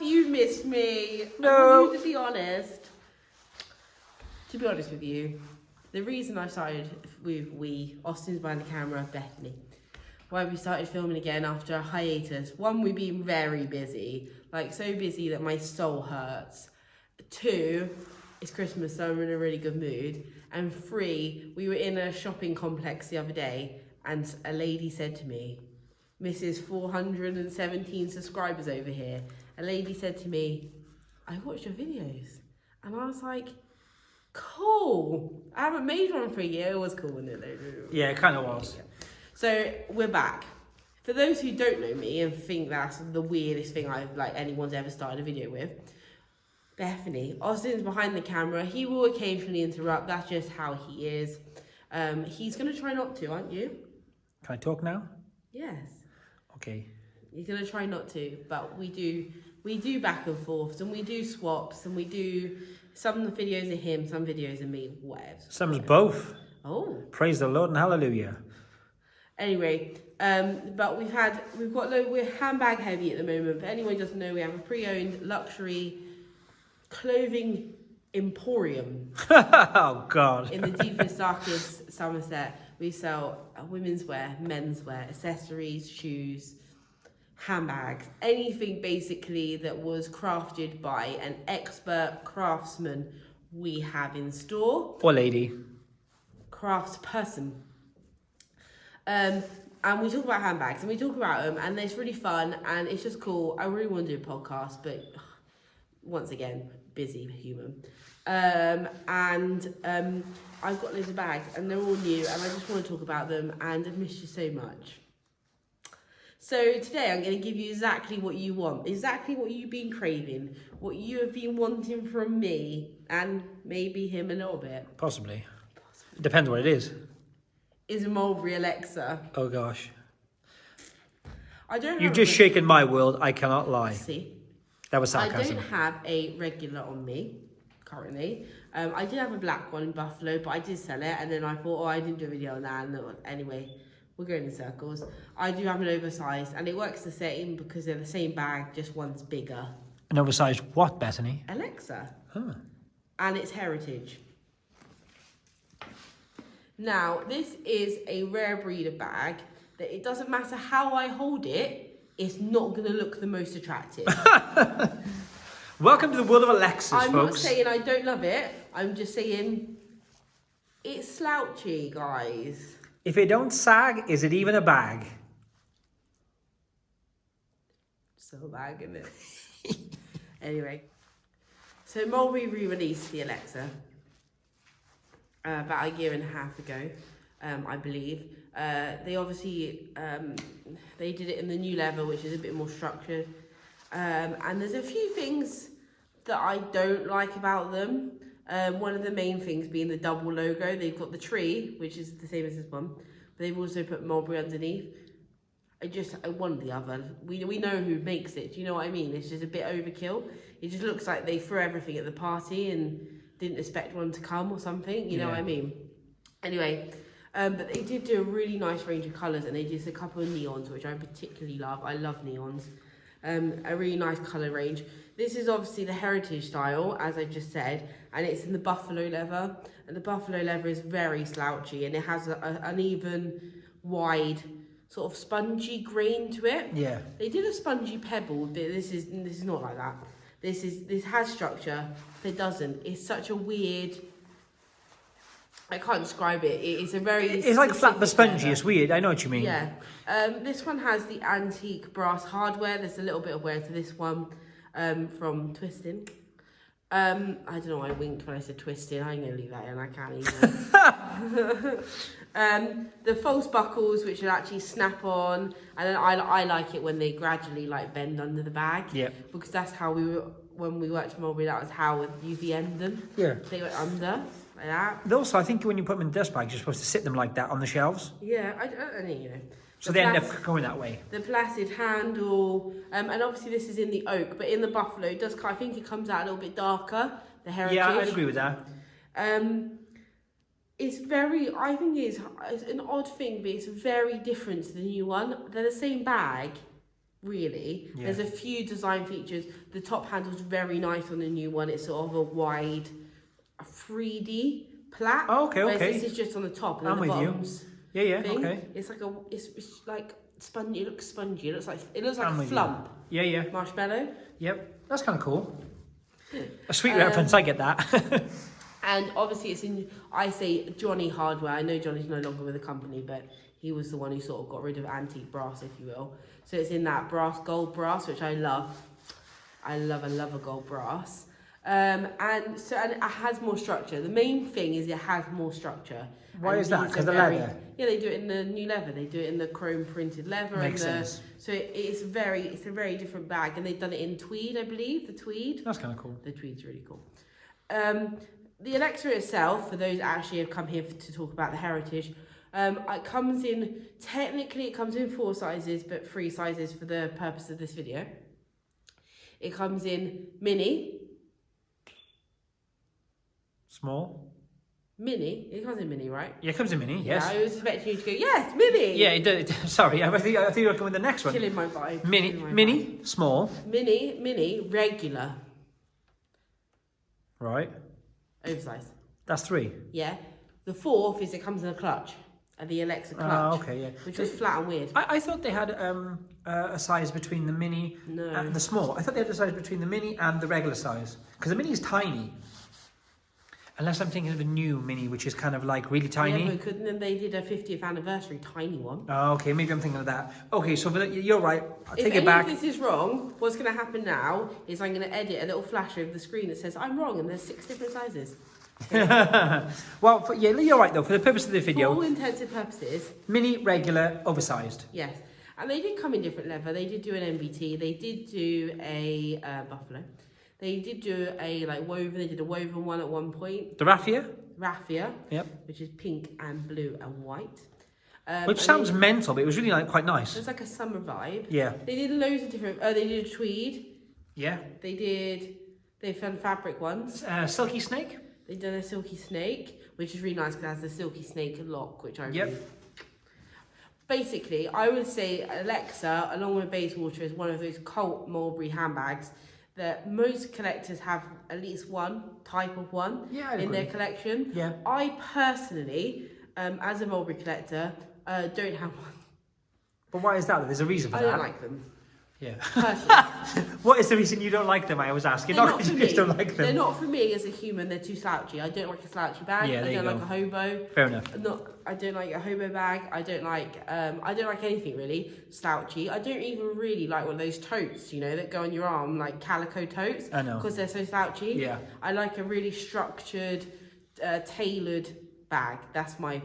have you missed me? No. I want you to be honest. To be honest with you, the reason I started with Austin's behind the camera, Bethany, why we started filming again after a hiatus. One, we've been very busy, like so busy that my soul hurts. 2, it's Christmas, so I'm in a really good mood. And 3, we were in a shopping complex the other day and a lady said to me, Mrs. 417 subscribers over here, a lady said to me, I watched your videos. And I was like, cool. I haven't made one for a year. It was cool, wasn't it? Yeah, it kind of was. So we're back. For those who don't know me and think that's the weirdest thing anyone's ever started a video with, Bethany, Austin's behind the camera. He will occasionally interrupt. That's just how he is. He's gonna try not to, aren't you? Can I talk now? Yes. Okay. He's gonna try not to, but we do back and forths, and we do swaps, and we do some of the videos are him, some videos are me, whatever. Some's both. Oh. Praise the Lord and hallelujah. Anyway, but we're handbag heavy at the moment. But anyone who doesn't know, we have a pre-owned luxury clothing emporium. Oh God. In the deepest, darkest Somerset. We sell women's wear, men's wear, accessories, shoes, handbags, anything basically that was crafted by an expert craftsman we have in store. Or lady. Craftsperson. And we talk about handbags and we talk about them and it's really fun and it's just cool. I really want to do a podcast, but once again, busy human. I've got loads of bags and they're all new and I just want to talk about them and I've missed you so much. So today I'm going to give you exactly what you want, exactly what you've been craving, what you have been wanting from me and maybe him a little bit. Possibly. Depends what it is. Is a Mulberry Alexa. Oh gosh. You've You've just shaken my world, I cannot lie. See? That was sarcasm. I don't have a regular on me currently. I did have a black one in Buffalo, but I did sell it and then I thought, I didn't do a video on that. And anyway, we're going in circles. I do have an oversized and it works the same because they're the same bag, just one's bigger. An oversized what, Bethany? Alexa. Huh. And it's heritage. Now, this is a rare breed of bag that it doesn't matter how I hold it, it's not going to look the most attractive. Welcome to the world of Alexas, folks. I'm not saying I don't love it. I'm just saying it's slouchy, guys. If it don't sag, is it even a bag? Still a bag, isn't it? Anyway, so Mulberry re-released the Alexa about a year and a half ago, I believe. They obviously, they did it in the new level, which is a bit more structured. And there's a few things that I don't like about them. One of the main things being the double logo. They've got the tree, which is the same as this one, but they've also put Mulberry underneath. I want the other. We know who makes it. Do you know what I mean? It's just a bit overkill. It just looks like they threw everything at the party and didn't expect one to come or something. You know what I mean? Anyway, but they did do a really nice range of colours and they did a couple of neons, which I particularly love. I love neons. A really nice colour range. This is obviously the heritage style, as I just said, and it's in the buffalo leather. And the buffalo leather is very slouchy and it has an uneven, wide, sort of spongy grain to it. Yeah. They did a spongy pebble, but this is not like that. This has structure, but it doesn't. It's such a weird. I can't describe it. It's a very. It's like flat but spongy. It's weird. I know what you mean. Yeah. This one has the antique brass hardware. There's a little bit of wear to this one, from Twisting. I don't know why I winked when I said Twisting. I'm gonna leave that in. I can't even. The false buckles, which will actually snap on, and then I like it when they gradually like bend under the bag. Yeah. Because that's how when we worked for Mulberry. That was how you end them. Yeah. They went under. Like that. Also, I think when you put them in dust bags, you're supposed to sit them like that on the shelves. Yeah, I mean, you know. So they end up going that way. The placid handle, and obviously this is in the oak, but in the buffalo, I think it comes out a little bit darker, the heritage. Yeah, I agree with that. It's very, I think it's an odd thing, but it's very different to the new one. They're the same bag, really. Yeah. There's a few design features. The top handle's very nice on the new one. It's sort of a wide 3D plat. Oh, okay, whereas okay. this is just on the top and I'm then the with you. bottom's Yeah, yeah, thing. okay. It's like it's like spongy. It looks spongy. It looks like I'm a with flump. you. Yeah, yeah. Marshmallow. Yep, that's kind of cool. A sweet reference, I get that. And obviously it's in, I say Johnny Hardware. I know Johnny's no longer with the company, but he was the one who sort of got rid of antique brass, if you will. So it's in that gold brass, which I love. I love a gold brass. And it has more structure. The main thing is it has more structure. Why is that? Because the leather? Yeah, they do it in the new leather. They do it in the chrome printed leather. Makes sense. So it's a very different bag. And they've done it in tweed, I believe, the tweed. That's kind of cool. The tweed's really cool. The Alexa itself, for those that actually have come here to talk about the heritage, it comes in 4 sizes, but 3 sizes for the purpose of this video. It comes in mini. Small? Mini? It comes in mini, right? Yeah, it comes in mini, yes. Yeah, I was expecting you to go, yes, mini! Yeah, it does. Sorry, I think you were going with the next one. Killing my vibe. Mini, small. Mini, regular. Right. Oversized. That's 3. Yeah. The 4th is it comes in a clutch. The Alexa clutch. Oh, okay, yeah. Which was flat and weird. I thought they had a size between the mini and the small. I thought they had a size between the mini and the regular size. Because the mini is tiny. Unless I'm thinking of a new mini, which is kind of like really tiny. Yeah, but then they did a 50th anniversary tiny one. Oh, okay, maybe I'm thinking of that. Okay, so you're right. I'll take it If back. this is wrong, what's going to happen now is I'm going to edit a little flash over the screen that says I'm wrong and there's 6 different sizes. Well, yeah, you're right though. For the purpose of the video, For all intents and purposes. mini, regular, oversized. Yes. And they did come in different leather. They did do an MBT. They did do a buffalo. They did do a woven. They did a woven one at one point. The raffia? Raffia. Yep. Which is pink and blue and white. Which sounds mental, but it was really quite nice. It's like a summer vibe. Yeah. They did loads of different. They did a tweed. Yeah. They've done fabric ones. Silky snake. They've done a silky snake, which is really nice because it has the silky snake lock, which I really. Basically, I would say Alexa, along with Bayswater, is one of those cult Mulberry handbags that most collectors have at least one type of one in their collection. Yeah. I personally, as a Mulberry collector, don't have one. But why is that? There's a reason for that. I don't like them. Yeah. Personally. What is the reason you don't like them? I was asking. Not because you just don't like them. They're not for me as a human. They're too slouchy. I don't like a slouchy bag. Yeah, I don't like a hobo. Fair enough. I don't like a hobo bag. I don't like anything really slouchy. I don't even really like one of those totes, that go on your arm, like calico totes. I know. Because they're so slouchy. Yeah. I like a really structured, tailored bag. That's my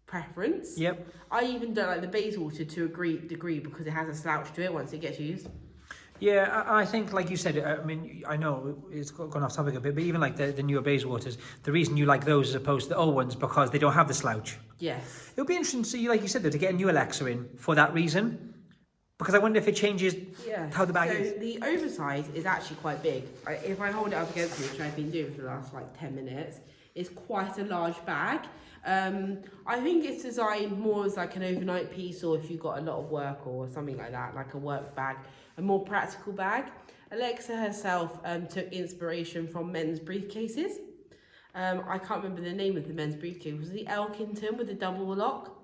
preference. Yep. I even don't like the Bayswater to a great degree because it has a slouch to it once it gets used. Yeah, I think, like you said, I mean, I know it's gone off topic a bit, but even like the newer Bayswaters, the reason you like those as opposed to the old ones because they don't have the slouch. Yes. It would be interesting to see, like you said, though, to get a new Alexa in for that reason. Because I wonder if it changes how the bag is. So the oversized is actually quite big. If I hold it up against me, which I've been doing for the last 10 minutes, it's quite a large bag. I think it's designed more as like an overnight piece, or if you've got a lot of work or something like that, like a work bag, a more practical bag. Alexa herself took inspiration from men's briefcases. I can't remember the name of the men's briefcase. Was it the Elkington with the double lock?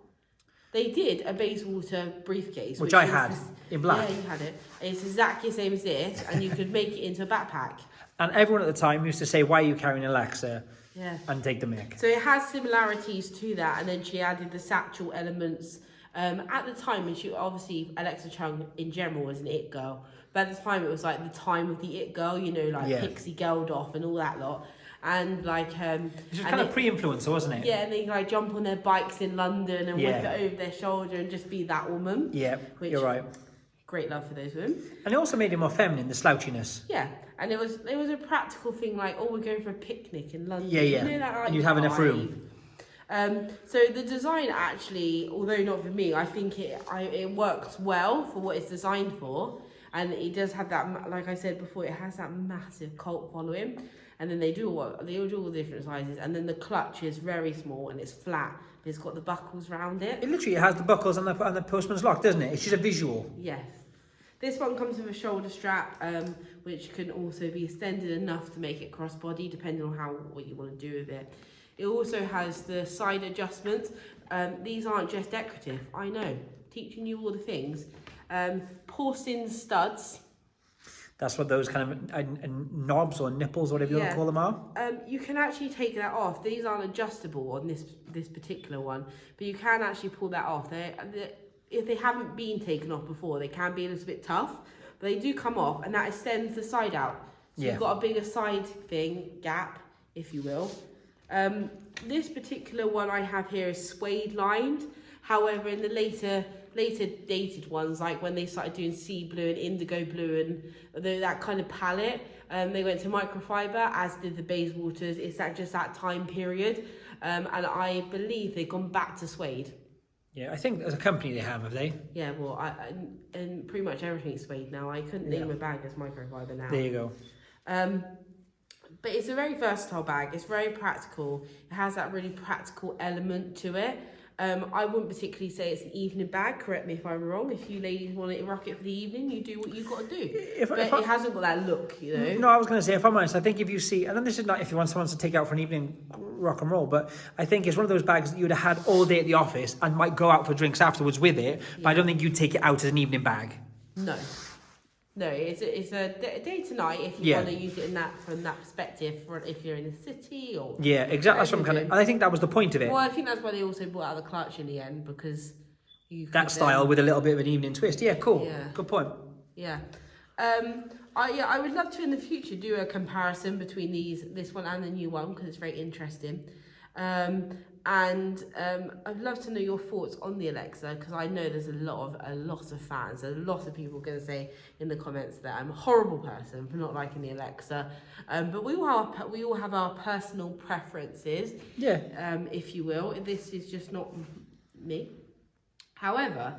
They did a Bayswater briefcase. Which I had, in black. Yeah, you had it. It's exactly the same as this, and you could make it into a backpack. And everyone at the time used to say, why are you carrying Alexa? Yeah. And take the mick. So it has similarities to that, and then she added the satchel elements. At the time, and she obviously, Alexa Chung in general was an it girl, but at the time it was like the time of the it girl, Pixie Geldof and all that lot. And which was kind of pre-influencer, wasn't it? Yeah, and they jump on their bikes in London and whip it over their shoulder and just be that woman. Yeah, you're right. Great love for those women. And it also made it more feminine, the slouchiness. Yeah, and it was a practical thing, we're going for a picnic in London. Yeah. And you'd have enough room. So the design actually, although not for me, I think it works well for what it's designed for, and it does have that, like I said before, it has that massive cult following. And then they do all the different sizes, and then the clutch is very small and it's flat, but it's got the buckles around it. It literally has the buckles and the postman's lock, doesn't it? It's just a visual. Yes. This one comes with a shoulder strap, which can also be extended enough to make it crossbody, depending on what you want to do with it. It also has the side adjustments. These aren't just decorative, I know, teaching you all the things. Porcelain studs. That's what those kind of knobs or nipples, whatever you want to call them are. You can actually take that off. These aren't adjustable on this particular one, but you can actually pull that off. If they haven't been taken off before, they can be a little bit tough, but they do come off, and that extends the side out. So you've got a bigger side gap, if you will. This particular one I have here is suede lined. However, in the later dated ones, like when they started doing sea blue and indigo blue and that kind of palette, they went to microfiber, as did the Bayswaters. It's just that time period, and I believe they've gone back to suede. Yeah, I think as a company they have they? Yeah, well, and pretty much everything's suede now. I couldn't name a bag as microfiber now. There you go. But it's a very versatile bag. It's very practical. It has that really practical element to it. I wouldn't particularly say it's an evening bag. Correct me if I'm wrong. If you ladies want to rock it for the evening, you do what you've got to do. It hasn't got that look, you know. No, I was going to say, if I'm honest, I think if you see, and then this is not if you want someone to take out for an evening rock and roll, but I think it's one of those bags that you'd have had all day at the office and might go out for drinks afterwards with it, but I don't think you'd take it out as an evening bag. No, it's a day to night if you want to use it from that perspective, if you're in the city or... Yeah, exactly. That's what I think that was the point of it. Well, I think that's why they also brought out the clutch in the end, because that style with a little bit of an evening twist. Yeah, cool. Yeah. Good point. Yeah. I would love to in the future do a comparison between this one and the new one, because it's very interesting. I'd love to know your thoughts on the Alexa, because I know there's a lot of fans. A lot of people are going to say in the comments that I'm a horrible person for not liking the Alexa. But we all have our personal preferences. Yeah. If you will. This is just not me. However,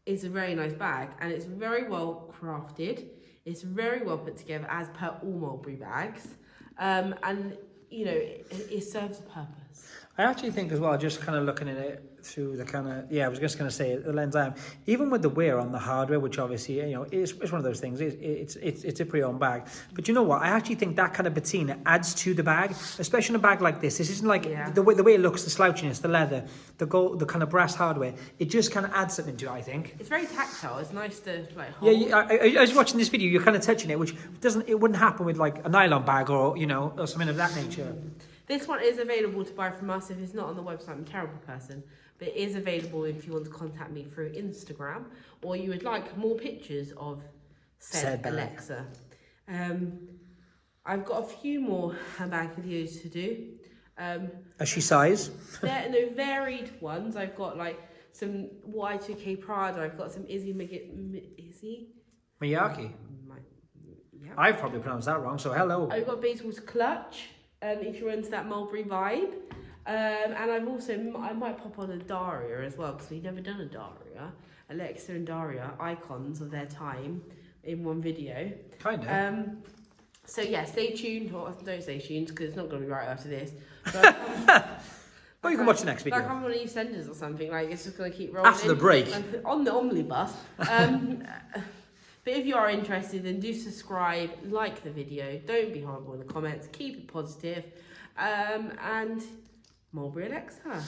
it's a very nice bag, and it's very well crafted. It's very well put together, as per all Mulberry bags. And you know, it serves a purpose. I actually think as well, just kind of looking at it through the kind of, I was just going to say the lens I am, even with the wear on the hardware, which obviously, you know, it's one of those things, it's a pre-owned bag. But you know what, I actually think that kind of patina adds to the bag, especially in a bag like this. This isn't like, the way it looks, the slouchiness, the leather, the gold, the kind of brass hardware, it just kind of adds something to it, I think. It's very tactile, it's nice to like hold. Yeah, I was watching this video, you're kind of touching it, which it wouldn't happen with like a nylon bag or, you know, or something of that nature. This one is available to buy from us. If it's not on the website, I'm a terrible person. But it is available if you want to contact me through Instagram, or you would like more pictures of said Alexa. I've got a few more handbag videos to do. Is she size? They're varied ones. I've got like some Y2K Prada. I've got some Izzy Miyake. Yeah. I've probably pronounced that wrong, so hello. I've got Bayswaters Clutch. If you're into that Mulberry vibe. And I might pop on a Daria as well, because we've never done a Daria. Alexa and Daria, icons of their time in one video. Kind of. So yeah, stay tuned, or don't stay tuned, because it's not going to be right after this. But, you can watch the next video. Like I'm on EastEnders or something, like it's just going to keep rolling. After the break. On the omnibus. But if you are interested, then do subscribe, like the video, don't be horrible in the comments, keep it positive, and Mulberry Alexa.